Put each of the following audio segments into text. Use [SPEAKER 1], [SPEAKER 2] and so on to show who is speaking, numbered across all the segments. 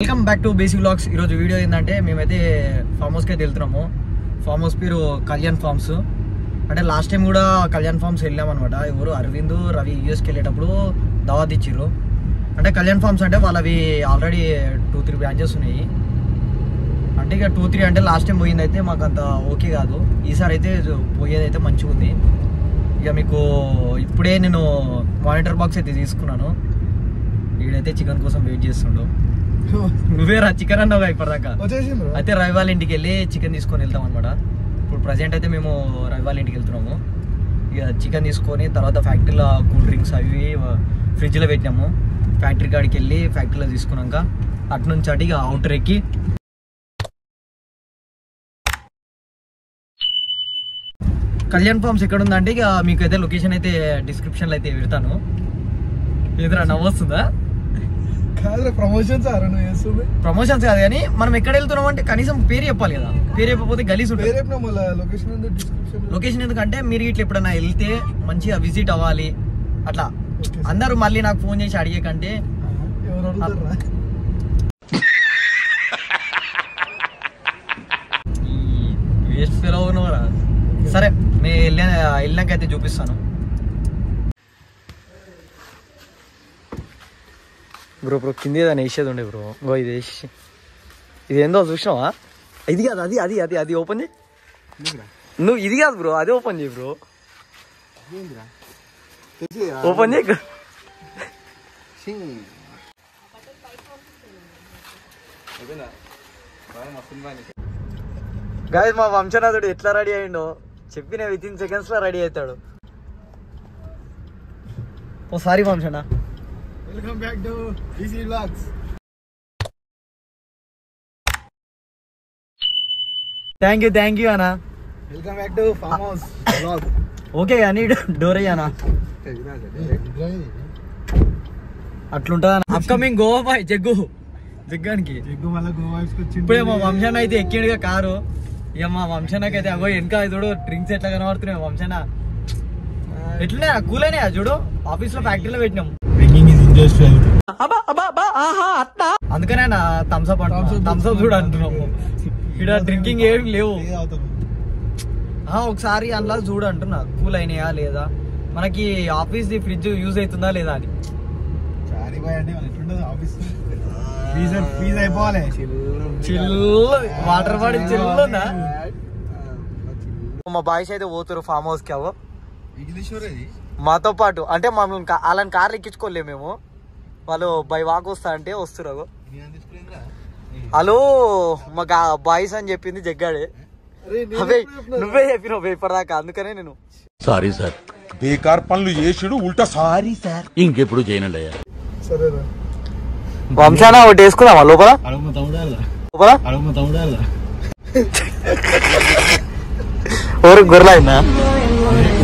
[SPEAKER 1] Welcome back to basic vlogs. ఈరోజు video ఏంటంటే మేమైతే ఫామ్ హౌస్కి అయితే వెళ్తున్నాము. ఫామ్ హౌస్ పేరు కళ్యాణ్ ఫార్మ్స్. అంటే లాస్ట్ టైం కూడా కళ్యాణ్ ఫార్మ్స్ వెళ్ళామన్నమాట. ఎవరు అరవింద్ రవి యూఎస్కి వెళ్ళేటప్పుడు దావత్ ఇచ్చిర్రు. అంటే కళ్యాణ్ ఫార్మ్స్ అంటే వాళ్ళవి ఆల్రెడీ 2-3 బ్రాంచెస్ ఉన్నాయి. అంటే ఇక 2-3 అంటే లాస్ట్ టైం పోయింది అయితే మాకు అంత ఓకే కాదు. ఈసారి అయితే పోయేది అయితే మంచిగా ఉంది. ఇక మీకు ఇప్పుడే నేను మానిటర్ బాక్స్ అయితే తీసుకున్నాను. వీడైతే చికెన్ కోసం వెయిట్ చేస్తుండు. నువ్వేరా చికెన్ అన్నావుగా ఇప్పటిదాకా. అయితే రవి వాళ్ళ ఇంటికి వెళ్ళి చికెన్ తీసుకొని వెళ్తాం అనమాట. ఇప్పుడు ప్రజెంట్ అయితే మేము రవి వాళ్ళ ఇంటికి వెళ్తున్నాము. ఇక చికెన్ తీసుకొని తర్వాత ఫ్యాక్టరీలో కూల్ డ్రింక్స్ అవి ఫ్రిడ్జ్లో పెట్టినాము. ఫ్యాక్టరీ కాడికి వెళ్ళి ఫ్యాక్టరీలో తీసుకున్నాక అటు నుంచి అటు ఇక అవుటర్ ఎక్కి కళ్యాణ్ ఫార్మ్స్ ఎక్కడ ఉందంటే ఇక మీకు అయితే లొకేషన్ అయితే డిస్క్రిప్షన్లో అయితే పెడతాను. ఎదురా నవ్వొస్తుందా? ప్రమోషన్స్ కాదు కానీ మనం ఎక్కడ వెళ్తున్నాం అంటే కనీసం పేరు చెప్పాలి కదా. పేరు చెప్పకపోతే గలీజ్ ఉంటుంది. లొకేషన్ ఎందుకంటే మీరు ఇట్లా ఎప్పుడైనా వెళ్తే మంచిగా విజిట్ అవ్వాలి. అట్లా అందరూ మళ్ళీ నాకు ఫోన్ చేసి అడిగే కంటే వేస్ట్ ఫెలో ఉన్నారా. సరే నేను వెళ్ళినాకైతే చూపిస్తాను. బ్రో కింది ఏదైనా వేసేది ఉండే బ్రో. ఇంకో ఇది వేసి ఇది ఏందో చూసినావా? ఇది కాదు, అది అది అది అది ఓపెన్ చేయి. నువ్వు ఇది కాదు బ్రో, అదే ఓపెన్ చేయి బ్రో. ఓపెన్ చేయి. గాయస్ మా వంశనాథుడు ఎట్లా రెడీ అయ్యిండో చెప్పిన విత్ ఇన్ సెకండ్స్ లో రెడీ అవుతాడు. ఓ సారీ వంశనా.
[SPEAKER 2] Welcome back to BC Vlogs.
[SPEAKER 1] Thank you అన్నా.
[SPEAKER 2] Welcome back to Farm House Vlog.
[SPEAKER 1] Okay కానీ డోర్ అయ్యానా అట్లుంటా. అప్కమింగ్ గోవా బాయ్ జగ్గానికి ఇప్పుడే మా వంశన అయితే ఎక్కిండుగా కారు. ఇక మా వంశనకైతే అగో వెనక చూడు డ్రింక్స్ ఎట్లా కనబడుతున్నాయి. వంశన ఎట్లనే కూలనే చూడు ఆఫీస్ లో ఫ్యాక్టరీలో పెట్టినాం. అందుకనే థమ్స్అప్ థమ్స్అప్ చూడు అంటున్నాము. ఇక్కడ డ్రింకింగ్ ఏం లేవు. ఒకసారి అందులో చూడు అంటున్నా కూల్ అయినాయా లేదా, మనకి ఆఫీస్ ది ఫ్రిడ్జ్ యూజ్ అవుతుందా లేదా అని. వాటర్ బాడీ చిల్లుందా. మా బాయ్స్ అయితే పోతారు ఫామ్ హౌస్ కి. అవో మాతో పాటు అంటే మమ్మల్ని వాళ్ళని కార్లు ఎక్కించుకోలేము మేము. వాళ్ళు బై వాక్ వస్తా అంటే వస్తున్నారు. హలో మా బాయ్స్ అని చెప్పింది జగ్గాడే. అవే నువ్వే చెప్పినావు ఇప్పటిదాకా, అందుకనే నేను
[SPEAKER 3] సారీ సార్ బేకార్ పనులు చేసుడు ఉల్టా సారీ సార్ ఇంకెప్పుడు చేయనండి అయ్యా.
[SPEAKER 1] వంశానా ఒకటి వేసుకుందామా లోపల లోపల గొర్రెలు అయినా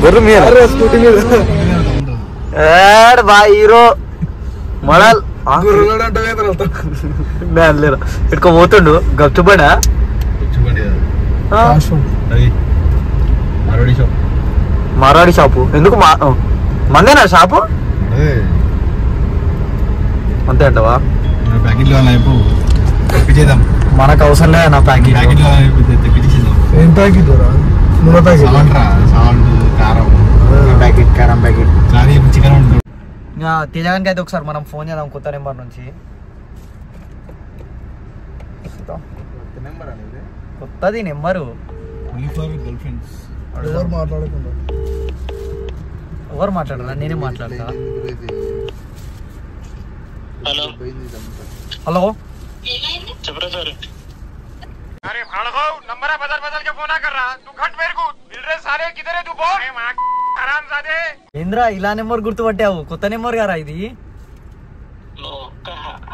[SPEAKER 1] గొర్రె మీద బా హీరో మోడల్ ఇటుకో పోతుండు గప్చుబడా మార్వాడి షాపు. ఎందుకు మందేనా షాపు? అంతే అంటవా? మనకు అవసరం లేదా నా ప్యాకెట్?
[SPEAKER 2] ఏం ప్యాకెట్?
[SPEAKER 1] కారం ప్యాకెట్. తేజగానికి అయితే ఒకసారి మనం ఫోన్ చేద్దాం కొత్త నెంబర్ నుంచి. కొత్తది నెంబరు. ఎవరు మాట్లాడారా? నేనే మాట్లాడతా. హలో
[SPEAKER 4] చెప్పరా సార్.
[SPEAKER 5] अरे भाड़ो नंबर बदल के फोन कर रहा तू घट मेरे को मिल रहे सारे किधर है तू बोल आराम सादे
[SPEAKER 1] ఏంద్రా ఇలా నెంబర్ గుర్తుపట్టావు? కొత్త నెంబర్ గారా ఇది?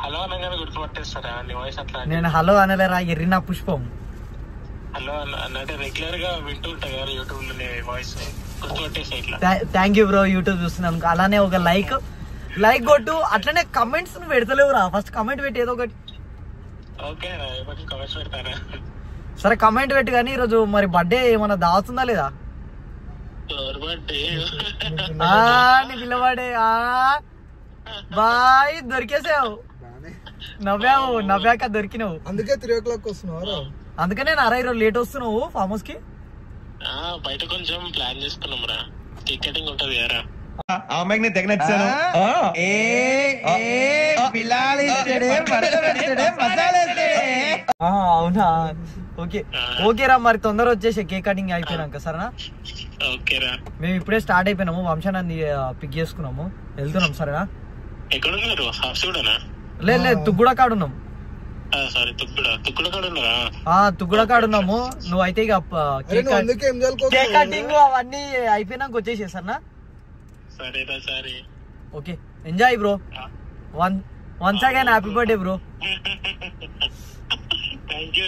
[SPEAKER 4] హలో అనగానే గుర్తుపట్టేస్తారా నీ వాయిస్ అట్లా?
[SPEAKER 1] నేను హలో అనలేరా ఎర్రినా పుష్పం.
[SPEAKER 4] హలో అంటే రెగ్యులర్ గా వింటూ ఉంటా కదా యూట్యూబ్ లో వాయిస్ గుర్తుపట్టేసా ఇట్లా.
[SPEAKER 1] థ్యాంక్ యూ బ్రో యూట్యూబ్ చూస్తున్నాను. అలానే ఒక లైక్ కొట్టు. అట్లనే కమెంట్స్ నువ్వు పెడతలేవురా. ఫస్ట్ కమెంట్ పెట్టి ఏదో ఒకటి. సరే కమెంట్ పెట్టు. కానీ ఈరోజు మరి బర్త్డే ఏమన్నా దావుతుందా లేదా? నీ పిల్లవాడే బాయ్ దొరికేసావు. నవ్వాక దొరికినావు.
[SPEAKER 2] అందుకే 3 o'clock వస్తున్నావు.
[SPEAKER 1] అందుకనే నేను 6 లేట్ వస్తున్నావు ఫామ్ హౌస్ కి.
[SPEAKER 4] బయట కొంచెం ప్లాన్ చేసుకున్నాం రా, టికెటింగ్ ఉంటది కదా.
[SPEAKER 2] అమ్మాయికి నేను తెగ నచ్చాను.
[SPEAKER 1] అవునా, ఓకే ఓకేరా. మరి తొందర వచ్చేసి కేక్ కటింగ్ అయిపోయినాక సరేనా?
[SPEAKER 4] ఓకేరా.
[SPEAKER 1] మేము ఇప్పుడే స్టార్ట్ అయిపోయినాము, వంశాన్ని పిక్ చేసుకున్నాము, వెళ్తున్నాం సరేనా?
[SPEAKER 4] ఎక్కడున్నారు? హాఫ్సూడనా?
[SPEAKER 1] లేదు తుగ్గుడ కాడున్నాం.
[SPEAKER 4] సారీ, తుక్కుడ కాడున్నారా?
[SPEAKER 1] తుగ్గుడ కాడున్నాము. నువ్వైతే ఇక కేక్ కటింగ్ అవన్నీ అయిపోయినాక వచ్చేసే సరేనా?
[SPEAKER 4] సరేరా, సరే.
[SPEAKER 1] Okay, enjoy bro. Once again happy birthday bro.
[SPEAKER 4] Thank you.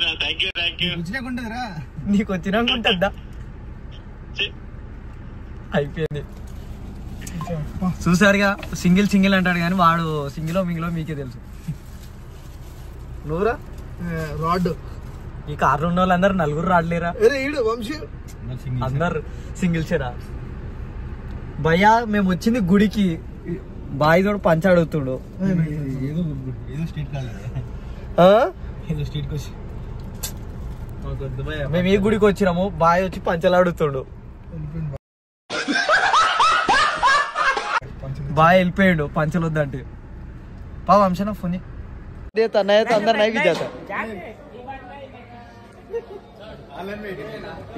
[SPEAKER 1] నీకు వచ్చినాకుంటుందా? అయిపోయింది. చూసారుగా, సింగిల్ అంటాడు కానీ వాడు సింగిలో మింగిలో మీకే తెలుసు. నువ్వురా
[SPEAKER 2] రాడ్
[SPEAKER 1] ఈ కార్లో ఉన్న వాళ్ళందరూ 4 రాడ్లేరా? అందరు సింగిల్ చేరా భయ్యా. మేము వచ్చింది గుడికి, బాయ్ తోడు పంచ అడుగుతుడు. మేము ఈ గుడికి వచ్చినాము, బాయ్ వచ్చి పంచలు అడుగుతుడు. బాయ్ వెళ్ళిపోయాడు పంచలు వద్దంటే. పా వంశన ఫోన్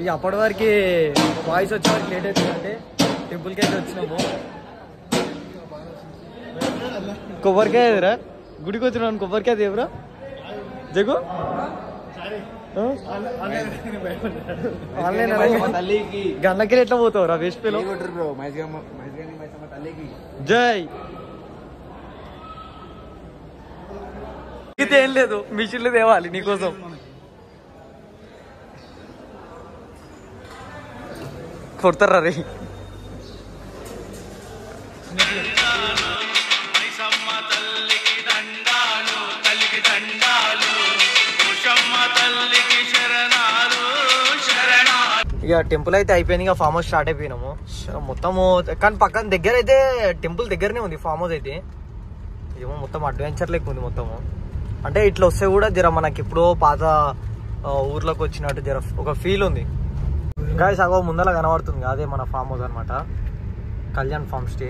[SPEAKER 1] ఇక అప్పటి వరకు వాయిస్ వచ్చే వరకు లేట్ అవుతుందంటే టెంపుల్కి అయితే వచ్చినాము. కొబ్బరికాయ ఎదురా గుడికి వచ్చినాను. కొబ్బరికాయ దేవరా జగు గన్నకి ఎట్లా పోతావురా వేస్ట్ పిలో? జై ఏం లేదు, మిషన్లు తేవాలి నీకోసం. కొడతారా రే? ఇక టెంపుల్ అయితే అయిపోయింది, ఇక ఫామ్ హౌస్ స్టార్ట్ అయిపోయినాము మొత్తము. కానీ పక్కన దగ్గర అయితే టెంపుల్ దగ్గరనే ఉంది ఫామ్ హౌస్ అయితే. ఏమో మొత్తం అడ్వెంచర్ లెక్క ఉంది మొత్తము. అంటే ఇట్లా వస్తే కూడా జర మనకి ఎప్పుడో పాత ఊర్లోకి వచ్చినట్టు జర ఒక ఫీల్ ఉంది. గాయస్ అగో ముందర కనబడుతుంది, అదే మన ఫామ్ హౌస్ అనమాట, Kalyan farm stay.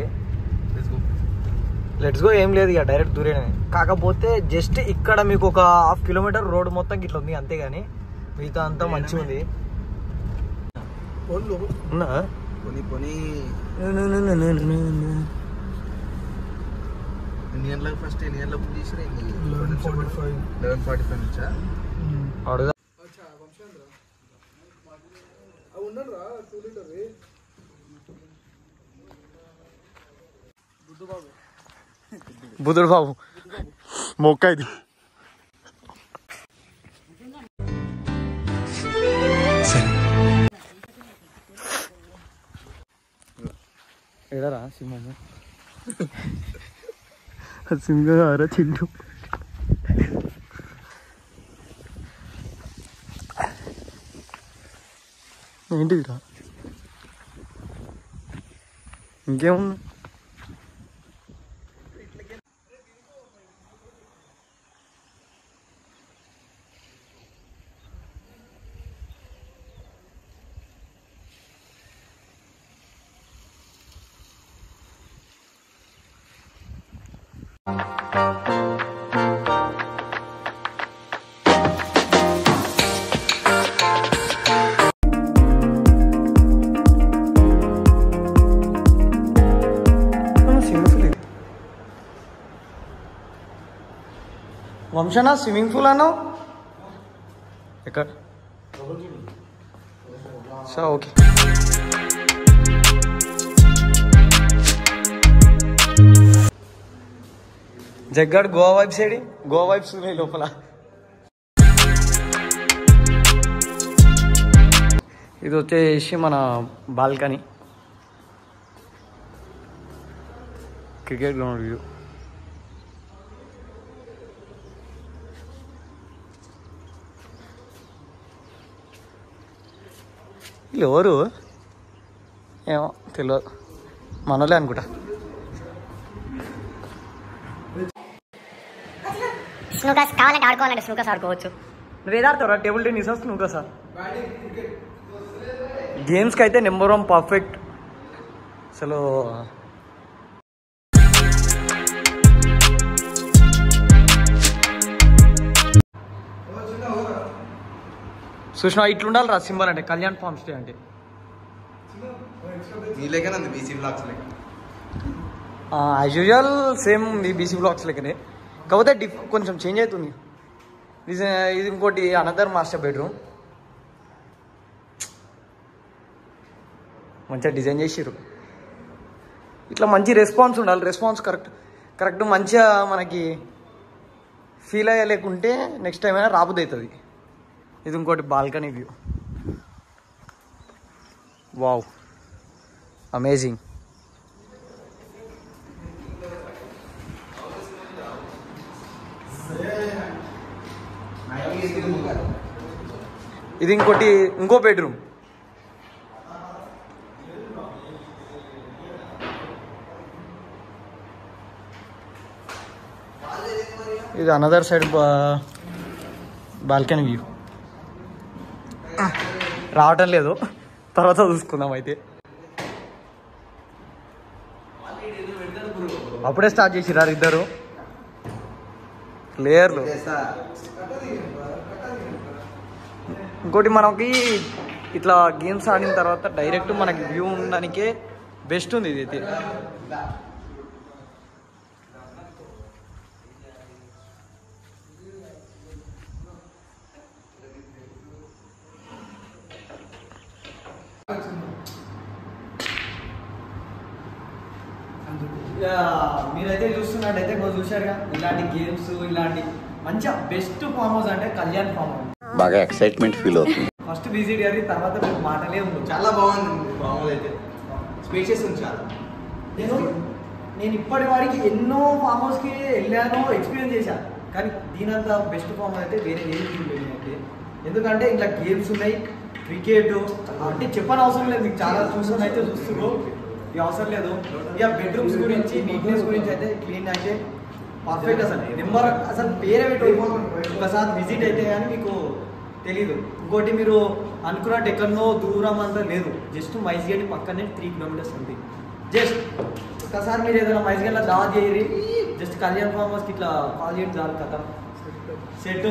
[SPEAKER 1] Let's go. ఏం లేదు ఇక డైరెక్ట్ దూరేనే. కాకపోతే జస్ట్ ఇక్కడ మీకు ఒక 1/2 కిలోమీటర్ రోడ్ మొత్తం ఇట్లా ఉంది అంతేగాని మిగతా అంతా మంచిగా ఉంది.
[SPEAKER 2] ఫస్ట్ 11:45 నుంచా
[SPEAKER 1] అడుగు. బుద్ధుడు బాబు మొక్క ఇది. ఎడరా సింహము? సింహారా చింటూ. ఏంటిదిరా? ఇంకేముంది? వంశనా స్విమ్మింగ్ పూల్ అన్నావు ఎక్కడ? ఓకే. జగ్గాడు గోవా వైబ్స్ ఏడి? గోవా వైబ్స్ ఉన్నాయి లోపల. ఇది వచ్చేసి మన బాల్కనీ, క్రికెట్ గ్రౌండ్ వ్యూ. వీళ్ళు ఎవరు ఏమో తెలియదు, మనోళ్ళే అనుకుంటా.
[SPEAKER 6] స్నూకర్స్ కావాలంటే ఆడుకోవాలంటే స్నూకర్స్ ఆడుకోవచ్చు.
[SPEAKER 1] నువ్వేది ఆడతావురా? Table tennis స్నూకర్సా? గేమ్స్కి అయితే నెంబర్ 1 పర్ఫెక్ట్ అసలు. సుష్మా ఇట్లుండాలి రా సింబల్ అంటే కళ్యాణ్ ఫార్మ్ స్టే అంటే. యాజ్ యూజువల్ సేమ్ ఈ బీసీ బ్లాక్స్ లెక్కనే, కాకపోతే కొంచెం చేంజ్ అవుతుంది. ఇది ఇంకోటి అనదర్ మాస్టర్ బెడ్రూమ్. మంచిగా డిజైన్ చేసిర్రు. ఇట్లా మంచి రెస్పాన్స్ ఉండాలి. రెస్పాన్స్ కరెక్ట్ మంచిగా మనకి ఫీల్ అయ్యలేకుంటే నెక్స్ట్ టైం అయినా రాబుద్ది అవుతుంది. ఇది ఇంకోటి బాల్కనీ వ్యూ. Wow, amazing. ఇది ఇంకో బెడ్రూమ్. ఇది అనదర్ సైడ్ బాల్కనీ వ్యూ. రావటం లేదు, తర్వాత చూసుకుందాం. అయితే అప్పుడే స్టార్ట్ చేసిరారు ఇద్దరు ప్లేయర్లు. ఇంకోటి మనకి ఇట్లా గేమ్స్ ఆడిన తర్వాత డైరెక్ట్ మనకి వ్యూ ఉండడానికే బెస్ట్ ఉంది ఇది అయితే. మీరైతే చూస్తున్నట్టయితే చూశారుగా, ఇలాంటి గేమ్స్ ఇలాంటి మంచిగా బెస్ట్ ఫామ్ హౌస్ అంటే కళ్యాణ్ ఫామ్ హౌస్.
[SPEAKER 7] బాగా ఎక్సైట్మెంట్ ఫీల్ అవుతుంది.
[SPEAKER 1] ఫస్ట్ విజిట్ గారి తర్వాత మీకు మాటలే ఉంది.
[SPEAKER 2] చాలా బాగుంది ఫామ్ హౌస్ అయితే, స్పేషియస్ ఉంది చాలా.
[SPEAKER 1] నేను ఇప్పటి వారికి ఎన్నో ఫామ్ హౌస్కి వెళ్ళాను, ఎక్స్పీరియన్స్ చేశాను, కానీ దీనంత బెస్ట్ ఫామ్ హౌస్ అయితే వేరే ఏం ఫీల్ అయితే. ఎందుకంటే ఇట్లా గేమ్స్ ఉన్నాయి, క్రికెట్ అంటే చెప్పని అవసరం లేదు. మీకు చాలా చూసుకుని అయితే చూస్తున్నారు, ఇక అవసరం లేదు. ఇక బెడ్రూమ్స్ గురించి నీట్నెస్ గురించి అయితే క్లీన్ అయితే పర్ఫెక్ట్. అసలు పేరే పెట్టి ఒకసారి విజిట్ అయితే కానీ మీకు తెలీదు. ఇంకోటి మీరు అనుకున్నట్టు ఎక్కడనో దూరం అంతా లేదు, జస్ట్ మైజ్గేట్ పక్కనే 3 కిలోమీటర్స్ ఉంది. జస్ట్ ఒకసారి మీరు ఏదైనా మైజ్గేట్లో దావా చేయరి, జస్ట్ కళ్యాణ్ ఫామ్ హౌస్కి ఇట్లా కాల్ చేయండి చాలు, కథ సెట్.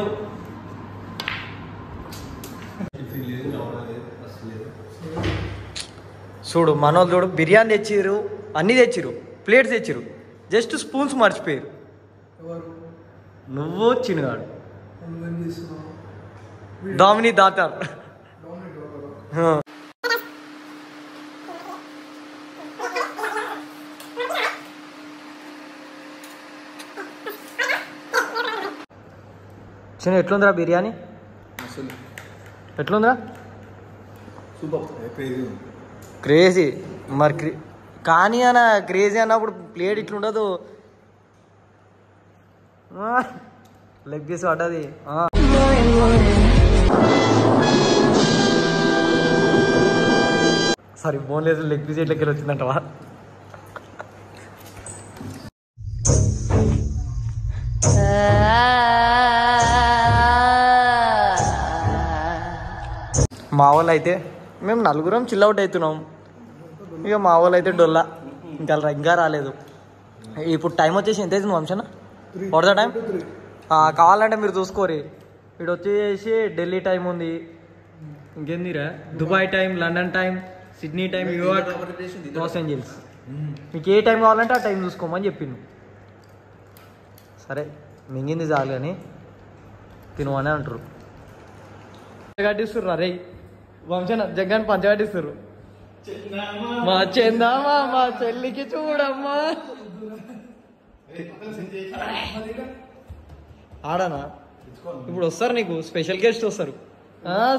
[SPEAKER 1] చూడు మనోళ్ళు చూడు, బిర్యానీ తెచ్చిర్రు, అన్నీ తెచ్చిర్రు, ప్లేట్స్ తెచ్చిర్రు, జస్ట్ స్పూన్స్ మర్చిపోయారు. నువ్వు చిన్నగాడు డామినీ దాటార్. చిన్న ఎట్లుందిరా బిర్యానీ? ఎట్లుందిరా? క్రేజీ. మరి కానీ అన్న క్రేజీ అన్నప్పుడు ప్లేట్ ఇట్లుండదు, లెగ్ పీస్ పడ్డది. సారీ బోన్లెస్ లెగ్ పీస్ ఎట్లకి వచ్చిందంటవా? మా వాళ్ళు అయితే మేము 4 చిల్అవుట్ అవుతున్నాం. ఇక మా వాళ్ళు అయితే డొల్లా ఇంకా రాలేదు. ఇప్పుడు టైం వచ్చేసి ఎంత అవుతుంది వంశన? What the time? కావాలంటే మీరు చూసుకోరి. ఇక్కడ వచ్చేసి ఢిల్లీ టైం ఉంది, ఇంకేందిరా Dubai time, London time, Sydney time, New York, Los Angeles. మీకు ఏ టైం కావాలంటే ఆ టైం చూసుకోమని చెప్పిండు. సరే మింగింది చాలు అని తినమని అంటారు. కట్టిస్తుర్రు అరే వంశన జగ్గాన్ని పంచగట్టిస్తుర్రు. మా చెందామా మా చెల్లికి చూడమ్మా. ఆడనా ఇప్పుడు వస్తారు, నీకు స్పెషల్ గెస్ట్ వస్తారు.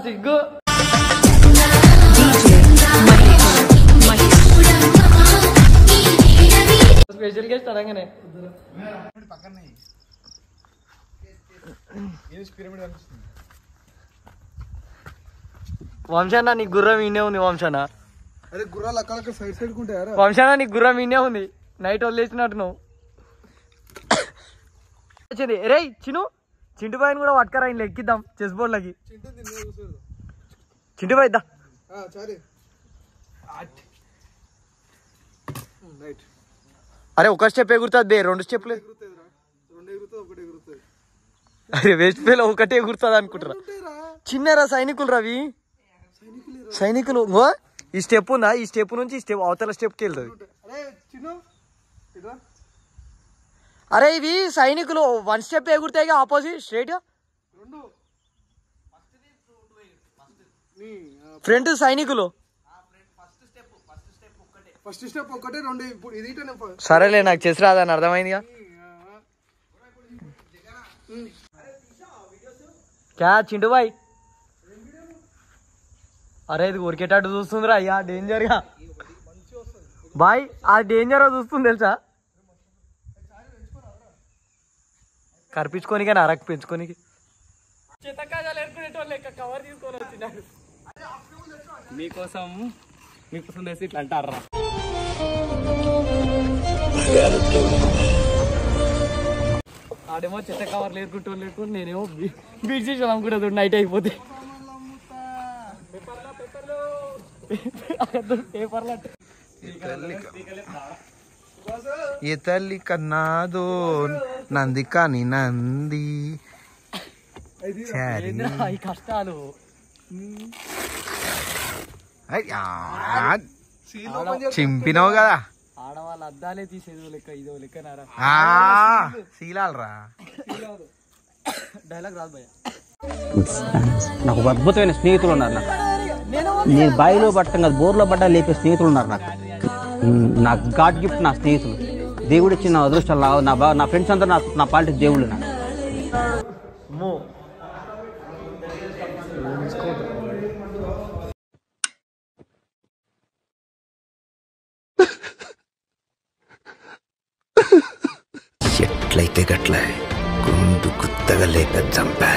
[SPEAKER 1] సిగ్గు స్పెషల్ గెస్ట్ అనగానే వంశాన నీ గుర్రం ఈనే ఉంది. వంశాన వంశాన నీ గుర్రం ఈనే ఉంది. నైట్ వదిలేసినట్టు నువ్వు వచ్చింది. రే చిను చింటుబాయిని కూడా పట్టుకరా ఇంట్లో ఎక్కిద్దాం చెస్ బోర్డ్లకి. చింటుబాయి ఇద్దా. అరే ఒక స్టెప్ ఎగురుతుంది బే, 2 స్టెప్లు. అరే వేస్ట్ పేలో ఒకటే ఎగురుతుంది అనుకుంటారా? చిన్నరా సైనికులు రవి, సైనికులు. ఈ స్టెప్ ఉందా, ఈ స్టెప్ నుంచి ఈ స్టెప్ అవతల స్టెప్కి వెళ్తుంది. అరే ఇవి సైనికులు 1 స్టెప్ ఎగురుతాయి ఆపోజిట్ స్ట్రైట్ గా. ఫ్రంట్ సైనికులు. సరేలే నాకు చెస్ రాదని అర్థమైందిగా. క్యా చింటూ బాయ్? అరే ఇది ఉరికేటట్టు చూస్తుందిరా అయ్యా, డేంజర్ గా బాయ్. ఆ డేంజర్ చూస్తుంది తెలుసా, కరిపించుకోనికే నరక పెంచుకోనికి. కవర్ తీసుకొని వచ్చినాడు మీకోసం తెసి ఇట్లా అంటారా. ఆడేమో చెత్త కవర్లు లేకుంటూ నేనేమో బీచ్ చేసి అనుకుంటుంది నైట్ అయిపోతే.
[SPEAKER 8] ఏ తల్లి కన్నాదో నంది కాని నంది
[SPEAKER 1] ఈ కష్టాలు.
[SPEAKER 8] చింపినావు కదా.
[SPEAKER 1] ఆడవాళ్ళ అద్దాలే తీసేదో లెక్క ఇదో లెక్కనారా.
[SPEAKER 8] శీలాలరా.
[SPEAKER 1] డైలాగ్ రాదు భయ్య.
[SPEAKER 9] నాకు ఒక అద్భుతమైన స్నేహితులు ఉన్నారు. నాకు నేను బాయిలో పట్టం కాదు బోర్లో పడ్డా లేపే స్నేహితులు ఉన్నారు. నాకు గాడ్ గిఫ్ట్ నా స్నేహితులు, దేవుడిచ్చిన నా అదృష్టం. నా ఫ్రెండ్స్ అందరూ నా పాలిటిక్స్ దేవుళ్ళు. నాకు
[SPEAKER 8] ఎట్లయితే గట్ల గుండు గుత్తగా లేక చంపా.